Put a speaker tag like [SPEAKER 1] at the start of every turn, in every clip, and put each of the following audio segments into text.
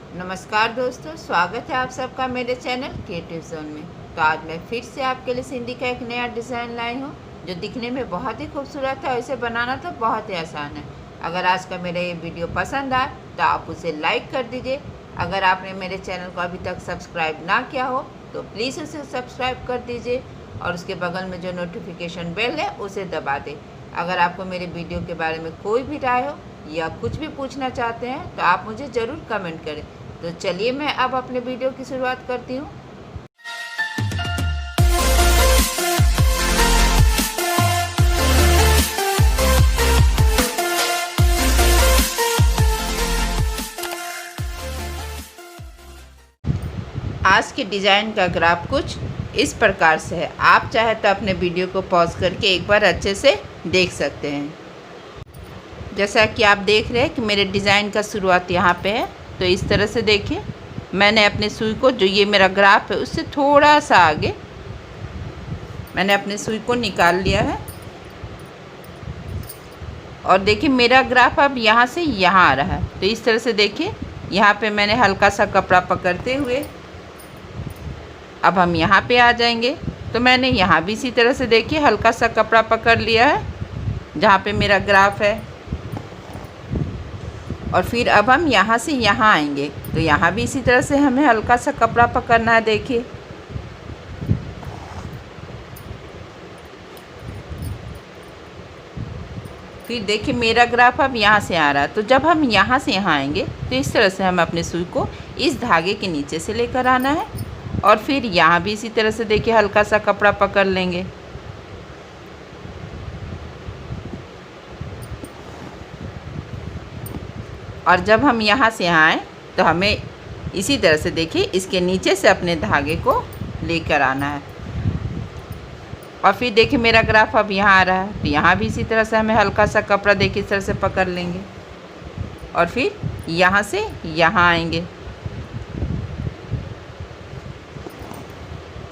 [SPEAKER 1] नमस्कार दोस्तों, स्वागत है आप सबका मेरे चैनल क्रिएटिव जोन में। तो आज मैं फिर से आपके लिए सिंधी का एक नया डिज़ाइन लाई हूँ जो दिखने में बहुत ही खूबसूरत है और इसे बनाना तो बहुत ही आसान है। अगर आज का मेरा ये वीडियो पसंद आए तो आप उसे लाइक कर दीजिए। अगर आपने मेरे चैनल को अभी तक सब्सक्राइब ना किया हो तो प्लीज़ उसे सब्सक्राइब कर दीजिए और उसके बगल में जो नोटिफिकेशन बेल है उसे दबा दें। अगर आपको मेरे वीडियो के बारे में कोई भी राय हो या कुछ भी पूछना चाहते हैं तो आप मुझे ज़रूर कमेंट करें। तो चलिए मैं अब अपने वीडियो की शुरुआत करती हूँ। आज के डिज़ाइन का ग्राफ कुछ इस प्रकार से है। आप चाहे तो अपने वीडियो को पॉज करके एक बार अच्छे से देख सकते हैं। जैसा कि आप देख रहे हैं कि मेरे डिज़ाइन का शुरुआत यहाँ पे है। तो इस तरह से देखिए, मैंने अपने सुई को, जो ये मेरा ग्राफ है उससे थोड़ा सा आगे मैंने अपने सुई को निकाल लिया है। और देखिए मेरा ग्राफ अब यहाँ से यहाँ आ रहा है। तो इस तरह से देखिए, यहाँ पे मैंने हल्का सा कपड़ा पकड़ते हुए अब हम यहाँ पे आ जाएंगे। तो मैंने यहाँ भी इसी तरह से देखिए हल्का सा कपड़ा पकड़ लिया है जहाँ पे मेरा ग्राफ है। और फिर अब हम यहाँ से यहाँ आएंगे। तो यहाँ भी इसी तरह से हमें हल्का सा कपड़ा पकड़ना है। देखिए फिर देखिए मेरा ग्राफ अब यहाँ से आ रहा है। तो जब हम यहाँ से यहाँ आएंगे तो इस तरह से हम अपने सुई को इस धागे के नीचे से लेकर आना है। और फिर यहाँ भी इसी तरह से देखिए हल्का सा कपड़ा पकड़ लेंगे। और जब हम यहाँ से यहाँ आए तो हमें इसी तरह से देखिए इसके नीचे से अपने धागे को लेकर आना है। और फिर देखिए मेरा ग्राफ अब यहाँ आ रहा है। तो यहाँ भी इसी तरह से हमें हल्का सा कपड़ा देखिए इस तरह से पकड़ लेंगे और फिर यहाँ से यहाँ आएंगे।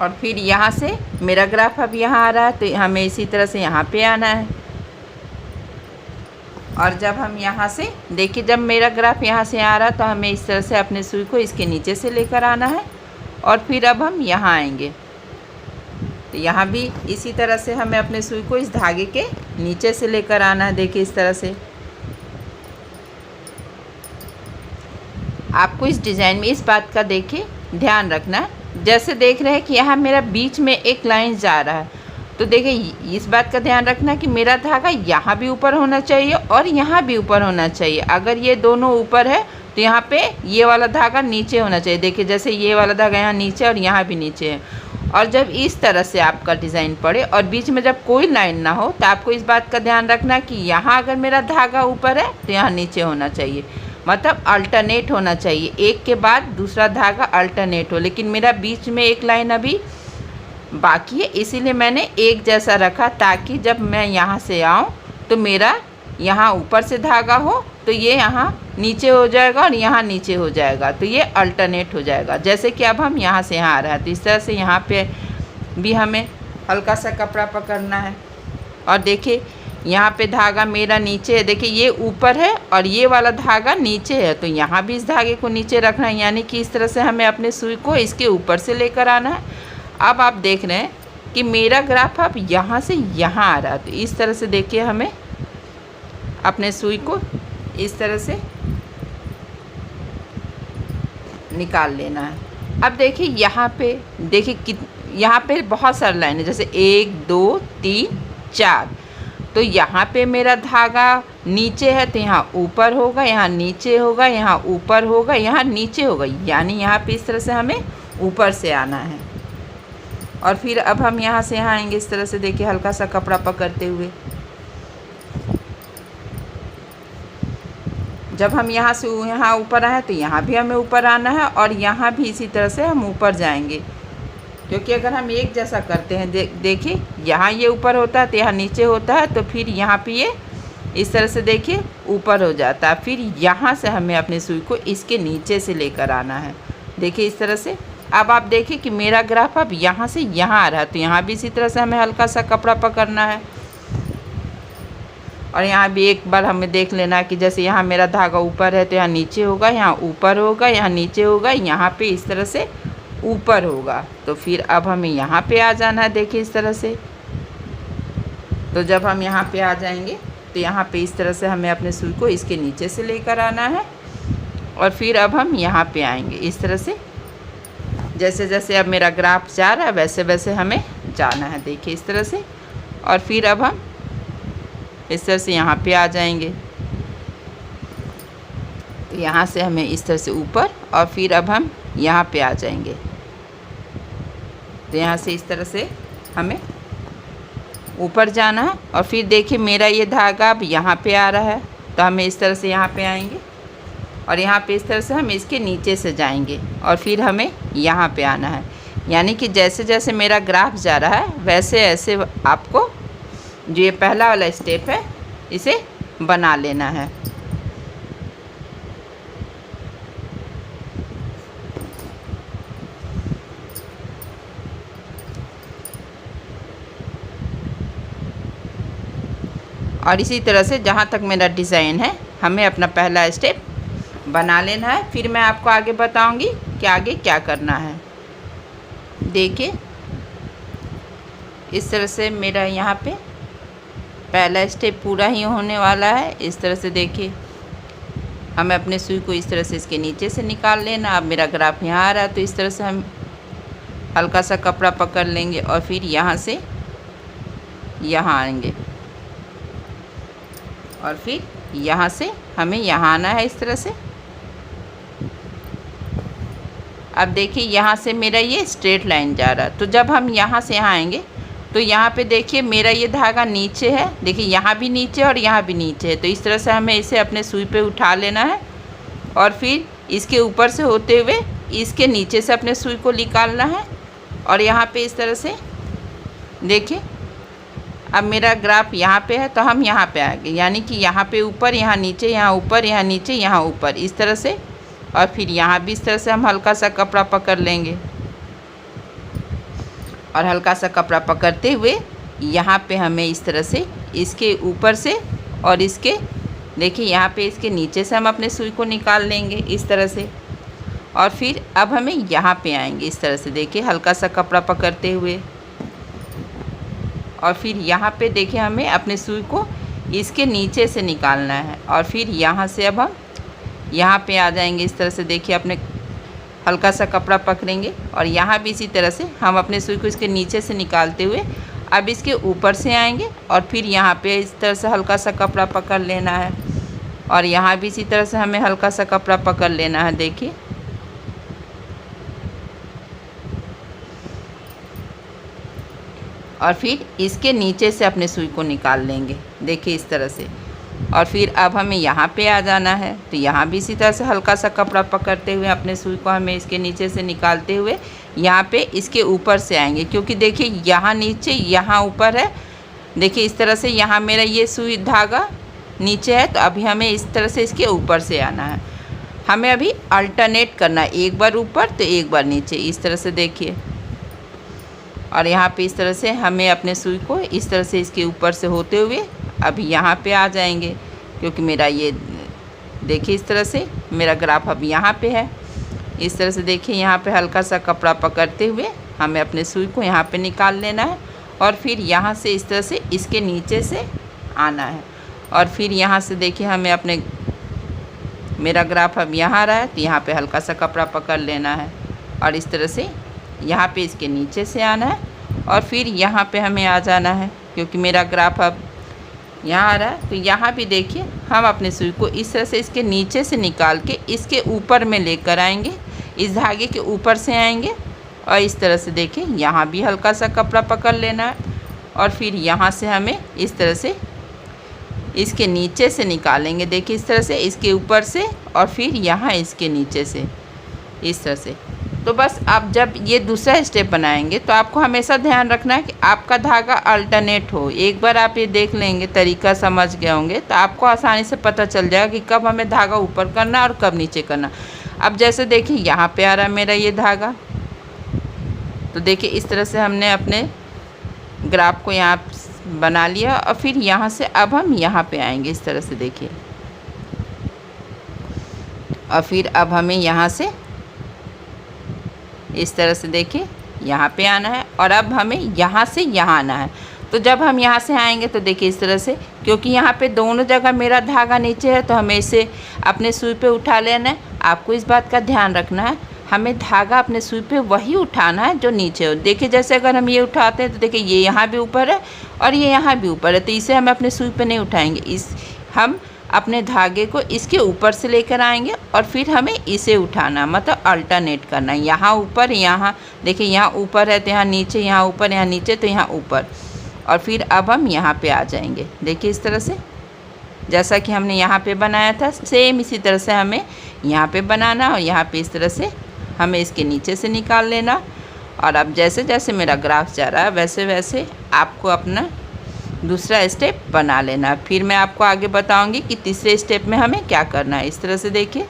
[SPEAKER 1] और फिर यहाँ से मेरा ग्राफ अब यहाँ आ रहा है। तो हमें इसी तरह से यहाँ पे आना है। और जब हम यहाँ से देखिए, जब मेरा ग्राफ यहाँ से आ रहा है तो हमें इस तरह से अपने सुई को इसके नीचे से लेकर आना है। और फिर अब हम यहाँ आएंगे। तो यहाँ भी इसी तरह से हमें अपने सुई को इस धागे के नीचे से लेकर आना है। देखिए इस तरह से। आपको इस डिज़ाइन में इस बात का देखिए ध्यान रखना है, जैसे देख रहे हैं कि यहाँ मेरा बीच में एक लाइन जा रहा है। तो देखिए इस बात का ध्यान रखना कि मेरा धागा यहाँ भी ऊपर होना चाहिए और यहाँ भी ऊपर होना चाहिए। अगर ये दोनों ऊपर है तो यहाँ पे ये वाला धागा नीचे होना चाहिए। देखिए जैसे ये वाला धागा यहाँ नीचे और यहाँ भी नीचे है। और जब इस तरह से आपका डिज़ाइन पड़े और बीच में जब कोई लाइन ना हो तो आपको इस बात का ध्यान रखना कि यहाँ अगर मेरा धागा ऊपर है तो यहाँ नीचे होना चाहिए। मतलब अल्टरनेट होना चाहिए, एक के बाद दूसरा धागा अल्टरनेट हो। लेकिन मेरा बीच में एक लाइन अभी बाकी है, इसीलिए मैंने एक जैसा रखा ताकि जब मैं यहाँ से आऊँ तो मेरा यहाँ ऊपर से धागा हो तो ये यहाँ नीचे हो जाएगा और यहाँ नीचे हो जाएगा। तो ये अल्टरनेट हो जाएगा। जैसे कि अब हम यहाँ से यहाँ आ रहा है तो इस तरह से यहाँ पे भी हमें हल्का सा कपड़ा पकड़ना है। और देखिए यहाँ पे धागा मेरा नीचे है। देखिए ये ऊपर है और ये वाला धागा नीचे है। तो यहाँ भी इस धागे को नीचे रखना है, यानी कि इस तरह से हमें अपने सुई को इसके ऊपर से लेकर आना है। अब आप देख रहे हैं कि मेरा ग्राफ अब यहाँ से यहाँ आ रहा है। तो इस तरह से देखिए हमें अपने सुई को इस तरह से निकाल लेना है। अब देखिए यहाँ पे देखिए यहाँ पे बहुत सारी लाइन है, जैसे 1 2 3 4। तो यहाँ पे मेरा धागा नीचे है तो यहाँ ऊपर होगा, यहाँ नीचे होगा, यहाँ ऊपर होगा, यहाँ नीचे होगा। यानी यहाँ पे इस तरह से हमें ऊपर से आना है। और फिर अब हम यहाँ से यहाँ आएंगे इस तरह से देखिए हल्का सा कपड़ा पकड़ते हुए। जब हम यहाँ से यहाँ ऊपर आए तो यहाँ भी हमें ऊपर आना है और यहाँ भी इसी तरह से हम ऊपर जाएंगे। क्योंकि अगर हम एक जैसा करते हैं, देखिए यहाँ ये ऊपर होता है तो यहाँ नीचे होता है। तो फिर यहाँ पे ये इस तरह से देखिए ऊपर हो जाता है। फिर यहाँ से हमें अपने सुई को इसके नीचे से लेकर आना है। देखिए इस तरह से। अब आप देखिए कि मेरा ग्राफ अब यहाँ से यहाँ आ रहा है। तो यहाँ भी इसी तरह से हमें हल्का सा कपड़ा पकड़ना है। और यहाँ भी एक बार हमें देख लेना कि जैसे यहाँ मेरा धागा ऊपर है तो यहाँ नीचे होगा, यहाँ ऊपर होगा, यहाँ नीचे होगा, यहाँ पे इस तरह से ऊपर होगा। तो फिर अब हमें यहाँ पे आ जाना है, देखिए इस तरह से। तो जब हम यहाँ पे आ जाएंगे तो यहाँ पे इस तरह से हमें अपने सुई को इसके नीचे से लेकर आना है और फिर अब हम यहाँ पे आएंगे इस तरह से। जैसे जैसे अब मेरा ग्राफ जा रहा है वैसे वैसे हमें जाना है, देखिए इस तरह से। और फिर अब हम इस तरह से यहाँ पे आ जाएंगे। तो यहाँ से हमें इस तरह से ऊपर और फिर अब हम यहाँ पे आ जाएंगे। तो यहाँ से इस तरह से हमें ऊपर जाना है और फिर देखिए मेरा ये धागा अब यहाँ पे आ रहा है तो हमें इस तरह से यहाँ पे आएंगे और यहाँ पे इस तरह से हम इसके नीचे से जाएंगे और फिर हमें यहाँ पे आना है। यानी कि जैसे जैसे मेरा ग्राफ जा रहा है वैसे ऐसे आपको जो ये पहला वाला स्टेप है इसे बना लेना है। और इसी तरह से जहाँ तक मेरा डिज़ाइन है हमें अपना पहला स्टेप बना लेना है। फिर मैं आपको आगे बताऊंगी कि आगे क्या करना है। देखिए इस तरह से मेरा यहाँ पे पहला स्टेप पूरा ही होने वाला है। इस तरह से देखिए हमें अपने सुई को इस तरह से इसके नीचे से निकाल लेना। अब मेरा ग्राफ यहाँ आ रहा है तो इस तरह से हम हल्का सा कपड़ा पकड़ लेंगे और फिर यहाँ से यहाँ आएंगे और फिर यहाँ से हमें यहाँ आना है इस तरह से। अब देखिए यहाँ से मेरा ये स्ट्रेट लाइन जा रहा है तो जब हम यहाँ से यहाँ आएंगे तो यहाँ पे देखिए मेरा ये धागा नीचे है, देखिए यहाँ भी नीचे और यहाँ भी नीचे है। तो इस तरह से हमें इसे अपने सुई पे उठा लेना है और फिर इसके ऊपर से होते हुए इसके नीचे से अपने सुई को निकालना है और यहाँ पे इस तरह से देखिए अब मेरा ग्राफ यहाँ पे है तो हम यहाँ पे आएंगे। यानी कि यहाँ पे ऊपर, यहाँ नीचे, यहाँ ऊपर, यहाँ नीचे, यहाँ ऊपर, इस तरह से। और फिर यहाँ भी इस तरह से हम हल्का सा कपड़ा पकड़ लेंगे और हल्का सा कपड़ा पकड़ते हुए यहाँ पे हमें इस तरह से इसके ऊपर से और इसके देखिए यहाँ पे इसके नीचे से हम अपने सुई को निकाल लेंगे इस तरह से। और फिर अब हमें यहाँ पे आएंगे इस तरह से, देखिए हल्का सा कपड़ा पकड़ते हुए और फिर यहाँ पे देखिए हमें अपने सुई को इसके नीचे से निकालना है और फिर यहाँ से अब हम यहाँ पे आ जाएंगे इस तरह से। देखिए अपने हल्का सा कपड़ा पकड़ेंगे और यहाँ भी इसी तरह से हम अपने सुई को इसके नीचे से निकालते हुए अब इसके ऊपर से आएंगे और फिर यहाँ पे इस तरह से हल्का सा कपड़ा पकड़ लेना है और यहाँ भी इसी तरह से हमें हल्का सा कपड़ा पकड़ लेना है। देखिए और फिर इसके नीचे से अपने सुई को निकाल लेंगे, देखिए इस तरह से। और फिर अब हमें यहाँ पे आ जाना है तो यहाँ भी इसी तरह से हल्का सा कपड़ा पकड़ते हुए अपने सुई को हमें इसके नीचे से निकालते हुए यहाँ पे इसके ऊपर से आएंगे। क्योंकि देखिए यहाँ नीचे यहाँ ऊपर है, देखिए इस तरह से यहाँ मेरा ये सुई धागा नीचे है तो अभी हमें इस तरह से इसके ऊपर से आना है। हमें अभी अल्टरनेट करना है, एक बार ऊपर तो एक बार नीचे, इस तरह से देखिए। और यहाँ पे इस तरह से हमें अपने सुई को इस तरह से इसके ऊपर से होते हुए अभी यहाँ पे आ जाएंगे। क्योंकि मेरा ये देखिए इस तरह से मेरा ग्राफ अब यहाँ पे है। इस तरह से देखिए यहाँ पे हल्का सा कपड़ा पकड़ते हुए हमें अपने सुई को यहाँ पे निकाल लेना है और फिर यहाँ से इस तरह से इसके नीचे से आना है। और फिर यहाँ से देखिए हमें अपने मेरा ग्राफ अब यहाँ आ रहा है तो यहाँ पे हल्का सा कपड़ा पकड़ लेना है और इस तरह से यहाँ पे इसके नीचे से आना है और फिर यहाँ पे हमें आ जाना है। क्योंकि मेरा ग्राफ अब यहाँ आ रहा है तो यहाँ भी देखिए हम अपने सुई को इस तरह से इसके नीचे से निकाल के इसके ऊपर में लेकर आएंगे, इस धागे के ऊपर से आएंगे और इस तरह से देखिए यहाँ भी हल्का सा कपड़ा पकड़ लेना है और फिर यहाँ से हमें इस तरह से इसके नीचे से निकालेंगे, देखिए इस तरह से इसके ऊपर से और फिर यहाँ इसके नीचे से इस तरह से। तो बस आप जब ये दूसरा स्टेप बनाएंगे तो आपको हमेशा ध्यान रखना है कि आपका धागा अल्टरनेट हो। एक बार आप ये देख लेंगे, तरीका समझ गए होंगे तो आपको आसानी से पता चल जाएगा कि कब हमें धागा ऊपर करना और कब नीचे करना। अब जैसे देखिए यहाँ पे आ रहा है मेरा ये धागा, तो देखिए इस तरह से हमने अपने ग्राफ को यहाँ बना लिया और फिर यहाँ से अब हम यहाँ पे आएंगे इस तरह से, देखिए। और फिर अब हमें यहाँ से इस तरह से, देखिए, यहाँ पे आना है और अब हमें यहाँ से यहाँ आना है। तो जब हम यहाँ से आएंगे तो देखिए इस तरह से, क्योंकि यहाँ पे दोनों जगह मेरा धागा नीचे है तो हमें इसे अपने सुई पे उठा लेना है। आपको इस बात का ध्यान रखना है, हमें धागा अपने सुई पे वही उठाना है जो नीचे हो। देखिए जैसे अगर हम ये उठाते हैं तो देखिए ये यहाँ भी ऊपर है और ये यहाँ भी ऊपर है, तो इसे हम अपने सुई पे नहीं उठाएंगे। हम अपने धागे को इसके ऊपर से लेकर आएंगे और फिर हमें इसे उठाना, मतलब अल्टरनेट करना। यहाँ ऊपर, यहाँ देखिए, यहाँ ऊपर है तो यहाँ नीचे, यहाँ ऊपर, यहाँ नीचे, तो यहाँ ऊपर। और फिर अब हम यहाँ पे आ जाएंगे, देखिए इस तरह से, जैसा कि हमने यहाँ पे बनाया था सेम इसी तरह से हमें यहाँ पे बनाना और यहाँ पे इस तरह से हमें इसके नीचे से निकाल लेना। और अब जैसे जैसे मेरा ग्राफ जा रहा है वैसे वैसे आपको अपना दूसरा स्टेप बना लेना। फिर मैं आपको आगे बताऊंगी कि तीसरे स्टेप में हमें क्या करना है। इस तरह से देखिए,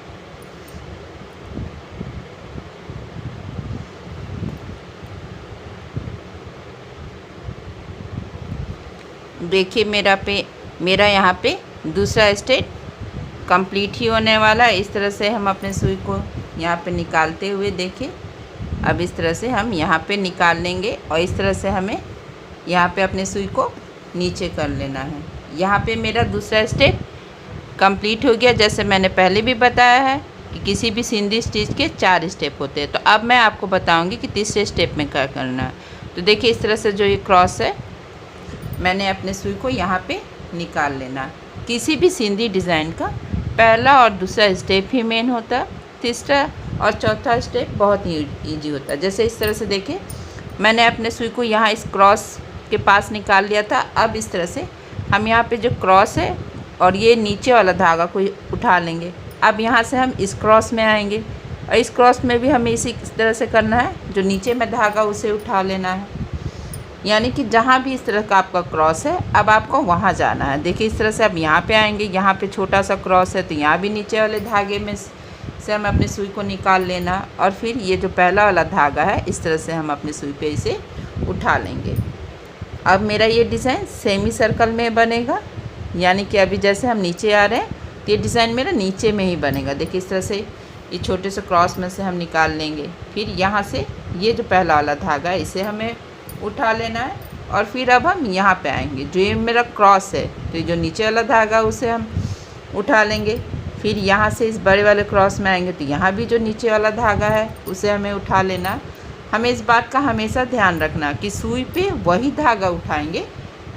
[SPEAKER 1] देखिए मेरा यहाँ पे दूसरा स्टेप कंप्लीट ही होने वाला है। इस तरह से हम अपने सुई को यहाँ पे निकालते हुए, देखिए अब इस तरह से हम यहाँ पे निकाल लेंगे और इस तरह से हमें यहाँ पे अपने सुई को नीचे कर लेना है। यहाँ पे मेरा दूसरा स्टेप कंप्लीट हो गया। जैसे मैंने पहले भी बताया है कि किसी भी सिंधी स्टिच के 4 स्टेप होते हैं। तो अब मैं आपको बताऊंगी कि तीसरे स्टेप में क्या करना है। तो देखिए इस तरह से जो ये क्रॉस है, मैंने अपने सुई को यहाँ पे निकाल लेना। किसी भी सिंधी डिज़ाइन का पहला और दूसरा स्टेप ही मेन होता है, तीसरा और चौथा स्टेप बहुत ही ईजी होता है। जैसे इस तरह से देखिए, मैंने अपने सुई को यहाँ इस क्रॉस के पास निकाल लिया था। अब इस तरह से हम यहाँ पे जो क्रॉस है और ये नीचे वाला धागा को उठा लेंगे। अब यहाँ से हम इस क्रॉस में आएंगे और इस क्रॉस में भी हमें इसी तरह से करना है, जो नीचे में धागा उसे उठा लेना है। यानी कि जहाँ भी इस तरह का आपका क्रॉस है अब आपको वहाँ जाना है। देखिए इस तरह से अब यहाँ पे आएंगे, यहाँ पे छोटा सा क्रॉस है तो यहाँ भी नीचे वाले धागे में से हम अपनी सुई को निकाल लेना और फिर ये जो पहला वाला धागा है इस तरह से हम अपनी सुई पे इसे उठा लेंगे। अब मेरा ये डिज़ाइन सेमी सर्कल में बनेगा, यानी कि अभी जैसे हम नीचे आ रहे हैं तो ये डिज़ाइन मेरा नीचे में ही बनेगा। देखिए इस तरह से ये छोटे से क्रॉस में से हम निकाल लेंगे। फिर यहाँ से ये जो पहला वाला धागा है इसे हमें उठा लेना है और फिर अब हम यहाँ पे आएंगे। जो ये मेरा क्रॉस है तो जो नीचे वाला धागा उसे हम उठा लेंगे। फिर यहाँ से इस बड़े वाले क्रॉस में आएंगे तो यहाँ भी जो नीचे वाला धागा है उसे हमें उठा लेना। हमें इस बात का हमेशा ध्यान रखना कि सुई पे वही धागा उठाएंगे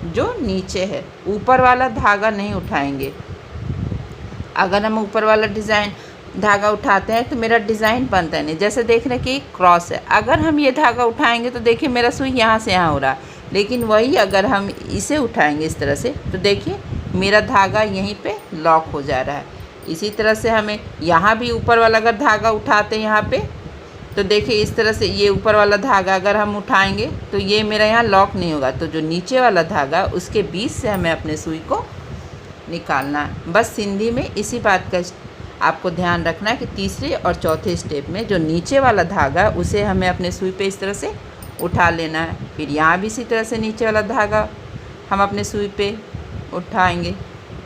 [SPEAKER 1] जो नीचे है, ऊपर वाला धागा नहीं उठाएंगे। अगर हम ऊपर वाला डिज़ाइन धागा उठाते हैं तो मेरा डिज़ाइन बनता नहीं। जैसे देख रहे हैं कि क्रॉस है, अगर हम ये धागा उठाएंगे तो देखिए मेरा सुई यहाँ से यहाँ हो रहा है, लेकिन वही अगर हम इसे उठाएंगे इस तरह से तो देखिए मेरा धागा यहीं पे लॉक हो जा रहा है। इसी तरह से हमें यहाँ भी ऊपर वाला अगर धागा उठाते हैं यहाँ पे तो देखिए इस तरह से ये ऊपर वाला धागा अगर हम उठाएंगे तो ये मेरा यहाँ लॉक नहीं होगा। तो जो नीचे वाला धागा उसके बीच से हमें अपने सुई को निकालना है। बस सिंधी में इसी बात का आपको ध्यान रखना है कि तीसरे और चौथे स्टेप में जो नीचे वाला धागा है उसे हमें अपने सुई पे इस तरह से उठा लेना है। फिर यहाँ भी इसी तरह से नीचे वाला धागा हम अपने सुई पे उठाएंगे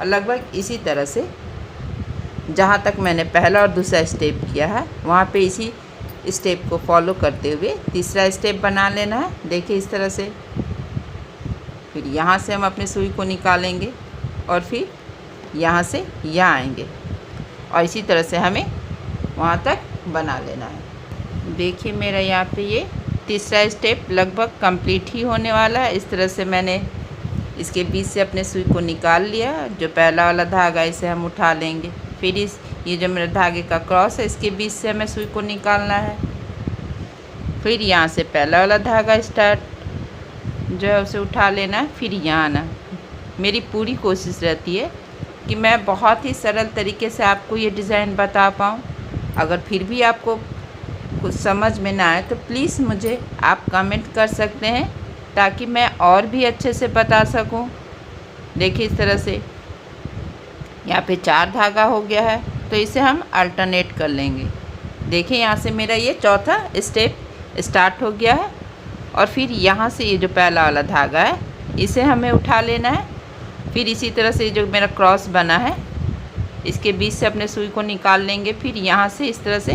[SPEAKER 1] और लगभग इसी तरह से जहाँ तक मैंने पहला और दूसरा स्टेप किया है वहाँ पे इसी स्टेप को फॉलो करते हुए तीसरा स्टेप बना लेना है। देखिए इस तरह से फिर यहाँ से हम अपने सुई को निकालेंगे और फिर यहाँ से यहाँ आएंगे और इसी तरह से हमें वहाँ तक बना लेना है। देखिए मेरा यहाँ पे ये तीसरा स्टेप लगभग कंप्लीट ही होने वाला है। इस तरह से मैंने इसके बीच से अपने सुई को निकाल लिया। जो पहला वाला धागा इसे हम उठा लेंगे। फिर ये जो मेरे धागे का क्रॉस है इसके बीच से हमें सुई को निकालना है। फिर यहाँ से पहला वाला धागा स्टार्ट जो है उसे उठा लेना है। फिर यहाँ आना। मेरी पूरी कोशिश रहती है कि मैं बहुत ही सरल तरीके से आपको ये डिज़ाइन बता पाऊँ। अगर फिर भी आपको कुछ समझ में ना आए तो प्लीज़ मुझे आप कमेंट कर सकते हैं ताकि मैं और भी अच्छे से बता सकूं। देखिए इस तरह से यहाँ पे 4 धागा हो गया है तो इसे हम अल्टरनेट कर लेंगे। देखिए यहाँ से मेरा ये चौथा स्टेप स्टार्ट हो गया है और फिर यहाँ से ये जो पहला वाला धागा है इसे हमें उठा लेना है। फिर इसी तरह से जो मेरा क्रॉस बना है इसके बीच से अपने सुई को निकाल लेंगे। फिर यहाँ से इस तरह से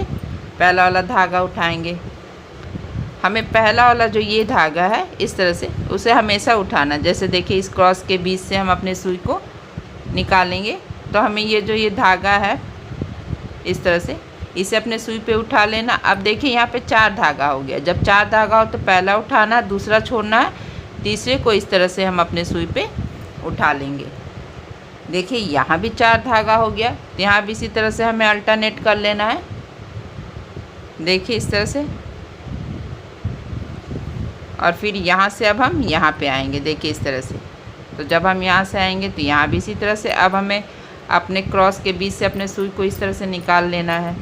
[SPEAKER 1] पहला वाला धागा उठाएंगे। हमें पहला वाला जो ये धागा है इस तरह से उसे हमेशा उठाना। जैसे देखिए इस क्रॉस के बीच से हम अपने सुई को निकालेंगे तो हमें ये धागा है इस तरह से इसे अपने सुई पे उठा लेना। अब देखिए यहाँ पे 4 धागा हो गया। जब 4 धागा हो तो पहला उठाना, दूसरा छोड़ना है, तीसरे को इस तरह से हम अपने सुई पे उठा लेंगे। देखिए यहाँ भी 4 धागा हो गया, तो यहाँ भी इसी तरह से हमें अल्टरनेट कर लेना है। देखिए इस तरह से, और फिर यहाँ से अब हम यहाँ पे आएंगे। देखिए इस तरह से, तो जब हम यहाँ से आएंगे तो यहाँ भी इसी तरह से अब हमें अपने क्रॉस के बीच से अपने सुई को इस तरह से निकाल लेना है।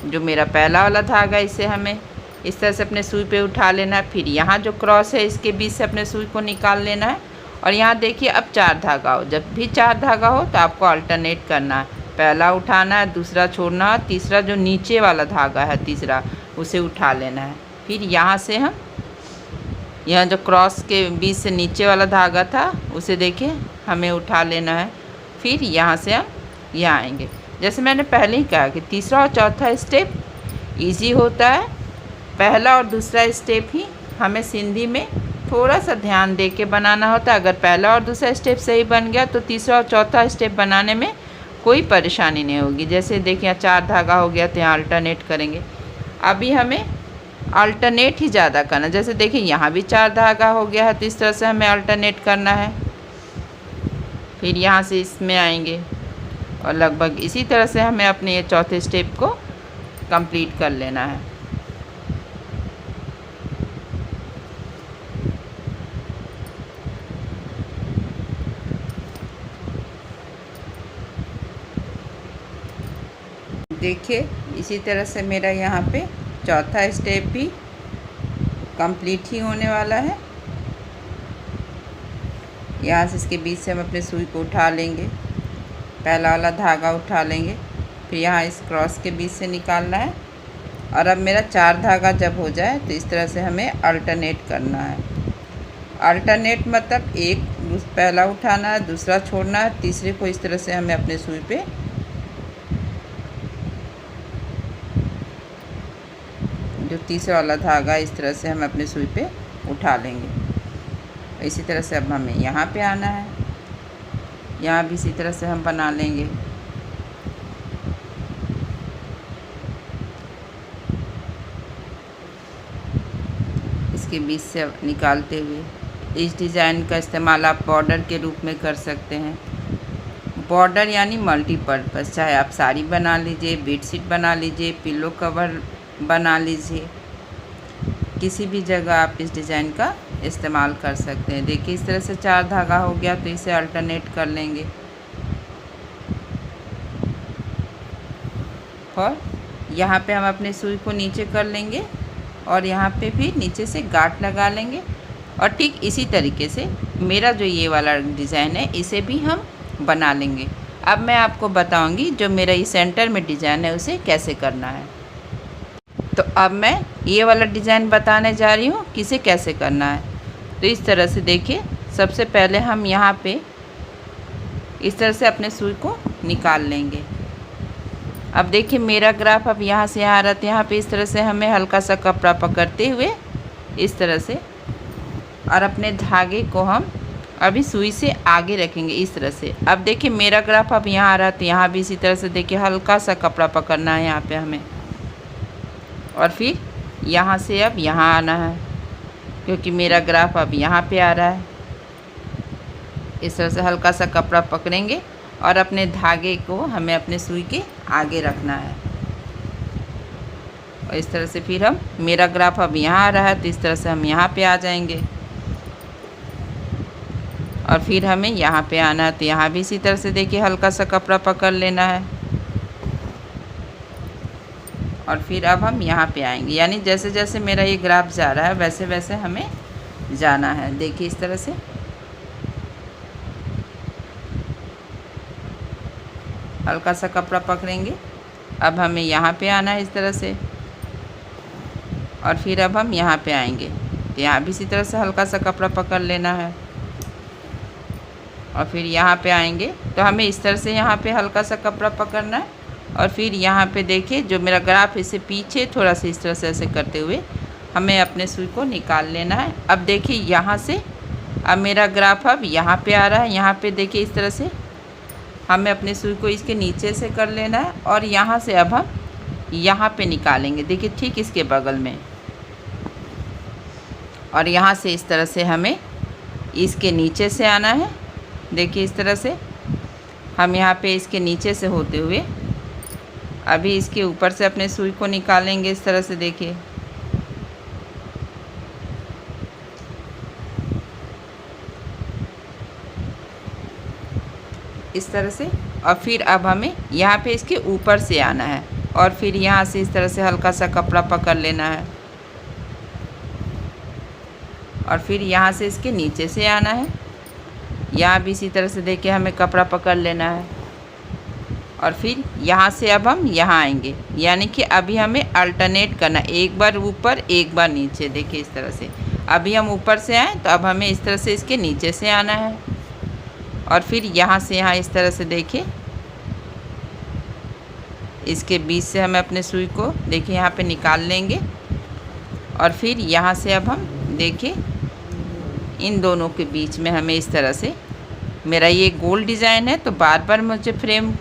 [SPEAKER 1] जो मेरा पहला वाला धागा इसे हमें इस तरह से अपने सुई पे उठा लेना है। फिर यहाँ जो क्रॉस है इसके बीच से अपने सुई को निकाल लेना है। और यहाँ देखिए अब 4 धागा हो। जब भी 4 धागा हो तो आपको अल्टरनेट करना है, पहला उठाना है, दूसरा छोड़ना है, तीसरा जो नीचे वाला धागा है तीसरा उसे उठा लेना है। फिर यहाँ से हम यहाँ जो क्रॉस के बीच से नीचे वाला धागा था उसे देखिए हमें उठा लेना है। फिर यहाँ से हम यहाँ आएंगे। जैसे मैंने पहले ही कहा कि तीसरा और चौथा स्टेप इजी होता है, पहला और दूसरा स्टेप ही हमें सिंधी में थोड़ा सा ध्यान दे के बनाना होता है। अगर पहला और दूसरा स्टेप सही बन गया तो तीसरा और चौथा स्टेप बनाने में कोई परेशानी नहीं होगी। जैसे देखिए 4 धागा हो गया तो यहाँ अल्टरनेट करेंगे। अभी हमें अल्टरनेट ही ज़्यादा करना। जैसे देखिए यहाँ भी 4 धागा हो गया है तो इस तरह से हमें अल्टरनेट करना है। फिर यहाँ से इसमें आएंगे और लगभग इसी तरह से हमें अपने ये चौथे स्टेप को कंप्लीट कर लेना है। देखिए इसी तरह से मेरा यहाँ पे चौथा स्टेप भी कंप्लीट ही होने वाला है। यहाँ से इसके बीच से हम अपने सुई को उठा लेंगे, पहला वाला धागा उठा लेंगे, फिर यहाँ इस क्रॉस के बीच से निकालना है। और अब मेरा 4 धागा जब हो जाए तो इस तरह से हमें अल्टरनेट करना है। अल्टरनेट मतलब एक पहला उठाना है, दूसरा छोड़ना है, तीसरे को इस तरह से हमें अपने सुई पे जो तीसरा वाला धागा इस तरह से हम अपने सुई पे उठा लेंगे। इसी तरह से अब हमें यहाँ पे आना है, यहाँ भी इसी तरह से हम बना लेंगे। इसके बीच से निकालते हुए इस डिज़ाइन का इस्तेमाल आप बॉर्डर के रूप में कर सकते हैं। बॉर्डर यानी मल्टीपर्पज़, चाहे आप साड़ी बना लीजिए, बेडशीट बना लीजिए, पिलो कवर बना लीजिए, किसी भी जगह आप इस डिज़ाइन का इस्तेमाल कर सकते हैं। देखिए इस तरह से 4 धागा हो गया तो इसे अल्टरनेट कर लेंगे और यहाँ पे हम अपने सुई को नीचे कर लेंगे और यहाँ पे भी नीचे से गांठ लगा लेंगे। और ठीक इसी तरीके से मेरा जो ये वाला डिज़ाइन है इसे भी हम बना लेंगे। अब मैं आपको बताऊंगी जो मेरा ये सेंटर में डिज़ाइन है उसे कैसे करना है। तो अब मैं ये वाला डिज़ाइन बताने जा रही हूँ कि इसे कैसे करना है। तो इस तरह से देखिए, सबसे पहले हम यहाँ पे इस तरह से अपने सुई को निकाल लेंगे। अब देखिए मेरा ग्राफ अब यहाँ से यहाँ आ रहा था, यहाँ पे इस तरह से हमें हल्का सा कपड़ा पकड़ते हुए इस तरह से, और अपने धागे को हम अभी सुई से आगे रखेंगे इस तरह से। अब देखिए मेरा ग्राफ अब यहाँ आ रहा था, यहाँ भी इसी तरह से देखिए हल्का सा कपड़ा पकड़ना है यहाँ पे हमें, और फिर यहाँ से अब यहाँ आना है क्योंकि मेरा ग्राफ अब यहाँ पे आ रहा है। इस तरह से हल्का सा कपड़ा पकड़ेंगे और अपने धागे को हमें अपने सुई के आगे रखना है। और इस तरह से फिर हम, मेरा ग्राफ अब यहाँ आ रहा है तो इस तरह से हम यहाँ पे आ जाएंगे और फिर हमें यहाँ पे आना है। तो यहाँ भी इसी तरह से देखिए हल्का सा कपड़ा पकड़ लेना है और फिर अब हम यहाँ पे आएंगे। यानी जैसे जैसे मेरा ये ग्राफ जा रहा है वैसे वैसे हमें जाना है। देखिए इस तरह से हल्का सा कपड़ा पकड़ेंगे। अब हमें यहाँ पे आना है इस तरह से और फिर अब हम यहाँ पे आएंगे। तो यहाँ भी इसी तरह से हल्का सा कपड़ा पकड़ लेना है। और फिर यहाँ पे आएंगे तो हमें इस तरह से यहाँ पे हल्का सा कपड़ा पकड़ना है। और फिर यहाँ पे देखिए जो मेरा ग्राफ इसे पीछे थोड़ा सा इस तरह से ऐसे करते हुए हमें अपने सुई को निकाल लेना है। अब देखिए यहाँ से अब मेरा ग्राफ अब यहाँ पे आ रहा है। यहाँ पे देखिए इस तरह से हमें अपने सुई को इसके नीचे से कर लेना है और यहाँ से अब हम यहाँ पे निकालेंगे। देखिए ठीक इसके बगल में, और यहाँ से इस तरह से हमें इसके नीचे से आना है। देखिए इस तरह से हम यहाँ पे इसके नीचे से होते हुए अभी इसके ऊपर से अपने सुई को निकालेंगे इस तरह से। देखिए इस तरह से, और फिर अब हमें यहाँ पे इसके ऊपर से आना है और फिर यहाँ से इस तरह से हल्का सा कपड़ा पकड़ लेना है और फिर यहाँ से इसके नीचे से आना है। यहाँ भी इसी तरह से देखिए हमें कपड़ा पकड़ लेना है और फिर यहाँ से अब हम यहाँ आएंगे, यानी कि अभी हमें अल्टरनेट करना, एक बार ऊपर एक बार नीचे। देखिए इस तरह से अभी हम ऊपर से आए तो अब हमें इस तरह से इसके नीचे से आना है और फिर यहाँ से यहाँ इस तरह से देखिए इसके बीच से हमें अपने सुई को देखिए यहाँ पे निकाल लेंगे। और फिर यहाँ से अब हम देखिए इन दोनों के बीच में हमें इस तरह से, मेरा ये गोल डिज़ाइन है तो बार बार मुझे फ्रेम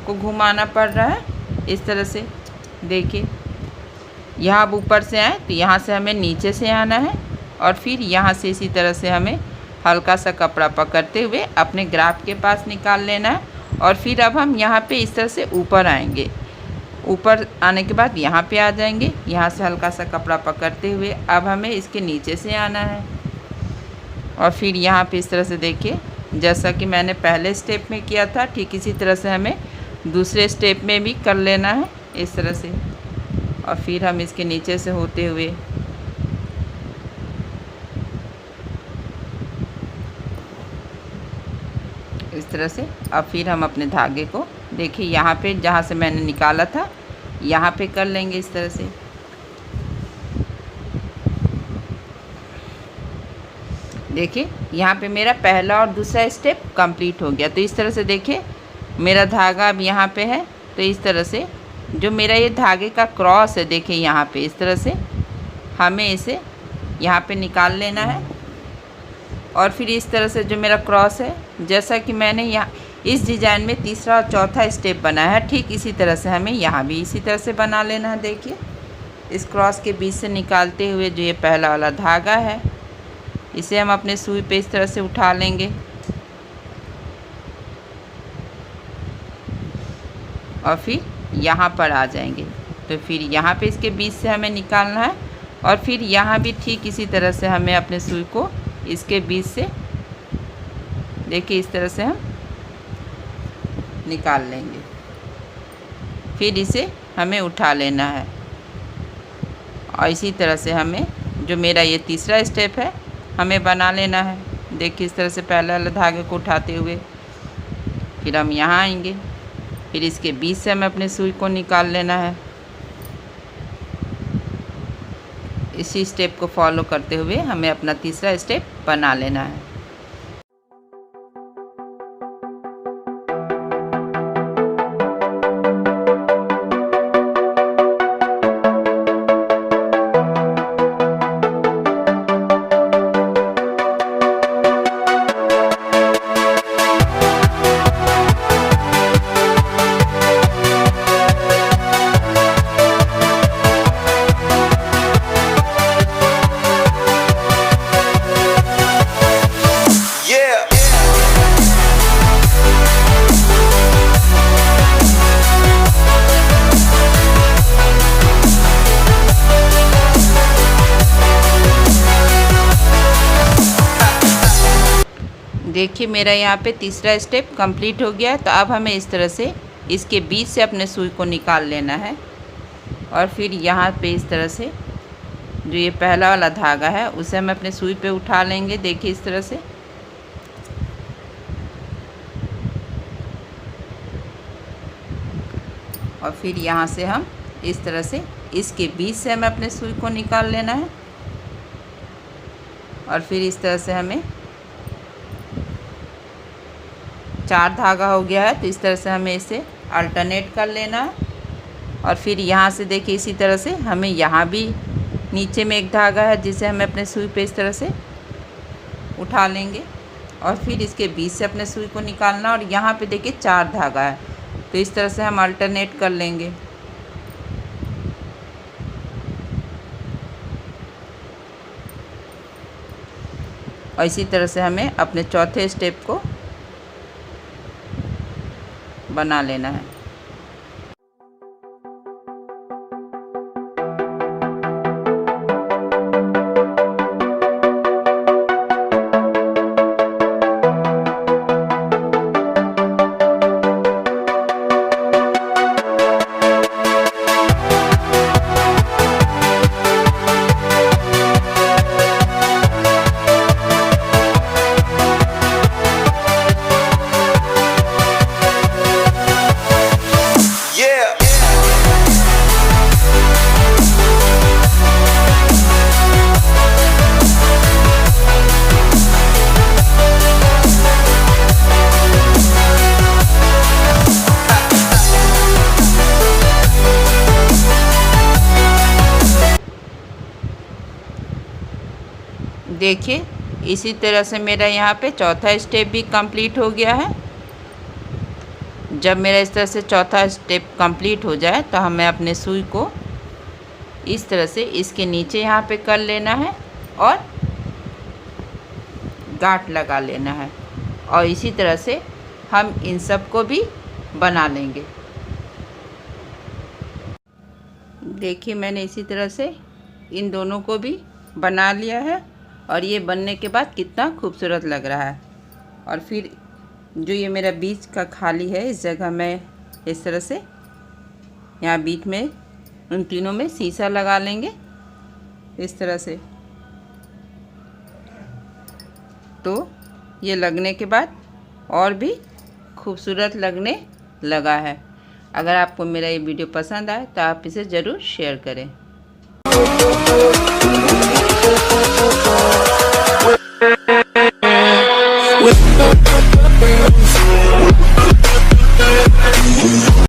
[SPEAKER 1] को घुमाना पड़ रहा है इस तरह से। देखिए यहाँ अब ऊपर से आए तो यहाँ से हमें नीचे से आना है और फिर यहाँ से इसी तरह से हमें हल्का सा कपड़ा पकड़ते हुए अपने ग्राफ के पास निकाल लेना है। और फिर अब हम यहाँ पे इस तरह से ऊपर आएंगे, ऊपर आने के बाद यहाँ पे आ जाएंगे, यहाँ से हल्का सा कपड़ा पकड़ते हुए अब हमें इसके नीचे से आना है और फिर यहाँ पे इस तरह से देखिए जैसा कि मैंने पहले स्टेप में किया था ठीक इसी तरह से हमें दूसरे स्टेप में भी कर लेना है इस तरह से। और फिर हम इसके नीचे से होते हुए इस तरह से, अब फिर हम अपने धागे को देखिए यहाँ पे जहाँ से मैंने निकाला था यहाँ पे कर लेंगे इस तरह से। देखिए यहाँ पे मेरा पहला और दूसरा स्टेप कंप्लीट हो गया। तो इस तरह से देखिए मेरा धागा अब यहाँ पे है तो इस तरह से जो मेरा ये धागे का क्रॉस है देखिए यहाँ पे इस तरह से हमें इसे यहाँ पे निकाल लेना है। और फिर इस तरह से जो मेरा क्रॉस है जैसा कि मैंने यहाँ इस डिज़ाइन में तीसरा और चौथा स्टेप बनाया है ठीक इसी तरह से हमें यहाँ भी इसी तरह से बना लेना है। देखिए इस क्रॉस के बीच से निकालते हुए जो ये पहला वाला धागा है इसे हम अपने सुई पे इस तरह से उठा लेंगे और फिर यहाँ पर आ जाएंगे। तो फिर यहाँ पे इसके बीच से हमें निकालना है और फिर यहाँ भी ठीक इसी तरह से हमें अपने सुई को इसके बीच से देखिए इस तरह से हम निकाल लेंगे। फिर इसे हमें उठा लेना है और इसी तरह से हमें जो मेरा ये तीसरा स्टेप है हमें बना लेना है। देखिए इस तरह से पहले वाले धागे को उठाते हुए फिर हम यहाँ आएंगे, फिर इसके बीच से हमें अपने सुई को निकाल लेना है। इसी स्टेप को फॉलो करते हुए हमें अपना तीसरा स्टेप बना लेना है। देखिए मेरा यहाँ पे तीसरा स्टेप कंप्लीट हो गया है। तो अब हमें इस तरह से इसके बीच से अपने सुई को निकाल लेना है और फिर यहाँ पे इस तरह से जो ये पहला वाला धागा है उसे हम अपने सुई पे उठा लेंगे। देखिए इस तरह से और फिर यहाँ से हम इस तरह से इसके बीच से हमें अपने सुई को निकाल लेना है और फिर इस तरह से हमें 4 धागा हो गया है। तो इस तरह से हमें इसे अल्टरनेट कर लेना है। और फिर यहाँ से देखिए इसी तरह से हमें यहाँ भी नीचे में एक धागा है जिसे हमें अपने सुई पे इस तरह से उठा लेंगे और फिर इसके बीच से अपने सुई को निकालना। और यहाँ पे देखिए 4 धागा है, तो इस तरह से हम अल्टरनेट कर लेंगे। और इसी तरह से हमें अपने चौथे स्टेप को बना लेना है। देखिए इसी तरह से मेरा यहाँ पे चौथा स्टेप भी कंप्लीट हो गया है। जब मेरा इस तरह से चौथा स्टेप कंप्लीट हो जाए तो हमें अपने सुई को इस तरह से इसके नीचे यहाँ पे कर लेना है और गांठ लगा लेना है। और इसी तरह से हम इन सब को भी बना लेंगे। देखिए मैंने इसी तरह से इन दोनों को भी बना लिया है और ये बनने के बाद कितना खूबसूरत लग रहा है। और फिर जो ये मेरा बीच का खाली है इस जगह मैं इस तरह से यहाँ बीच में उन तीनों में शीशा लगा लेंगे इस तरह से। तो ये लगने के बाद और भी खूबसूरत लगने लगा है। अगर आपको मेरा ये वीडियो पसंद आए तो आप इसे ज़रूर शेयर करें।